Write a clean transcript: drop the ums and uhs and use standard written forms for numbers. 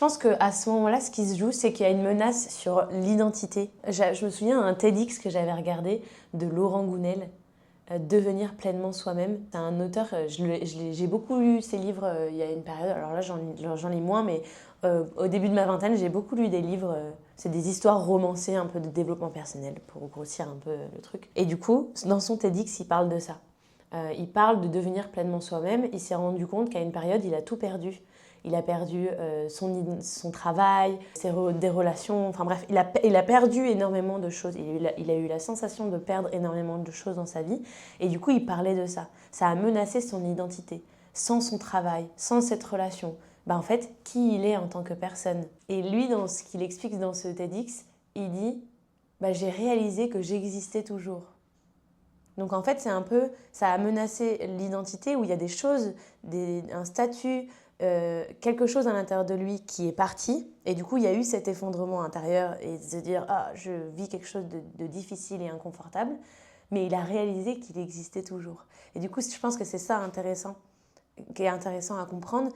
Je pense qu'à ce moment-là, ce qui se joue, c'est qu'il y a une menace sur l'identité. Je me souviens d'un TEDx que j'avais regardé de Laurent Gounel, Devenir pleinement soi-même. C'est un auteur, j'ai beaucoup lu ses livres il y a une période, alors là j'en lis moins, mais au début de ma vingtaine, j'ai beaucoup lu des livres, c'est des histoires romancées, un peu de développement personnel, pour grossir un peu le truc. Et du coup, dans son TEDx, il parle de ça. Il parle de devenir pleinement soi-même. Il s'est rendu compte qu'à une période, il a tout perdu. Il a perdu son travail, des relations, enfin bref, il a perdu énormément de choses. Il a eu la sensation de perdre énormément de choses dans sa vie. Et du coup, il parlait de ça. Ça a menacé son identité. Sans son travail, sans cette relation, bah en fait, qui il est en tant que personne. Et lui, dans ce qu'il explique dans ce TEDx, il dit bah, j'ai réalisé que j'existais toujours. Donc en fait, c'est un peu, ça a menacé l'identité où il y a des choses, un statut, quelque chose à l'intérieur de lui qui est parti. Et du coup, il y a eu cet effondrement intérieur et de se dire, ah, je vis quelque chose de difficile et inconfortable. Mais il a réalisé qu'il existait toujours. Et du coup, je pense que c'est ça intéressant, qui est intéressant à comprendre.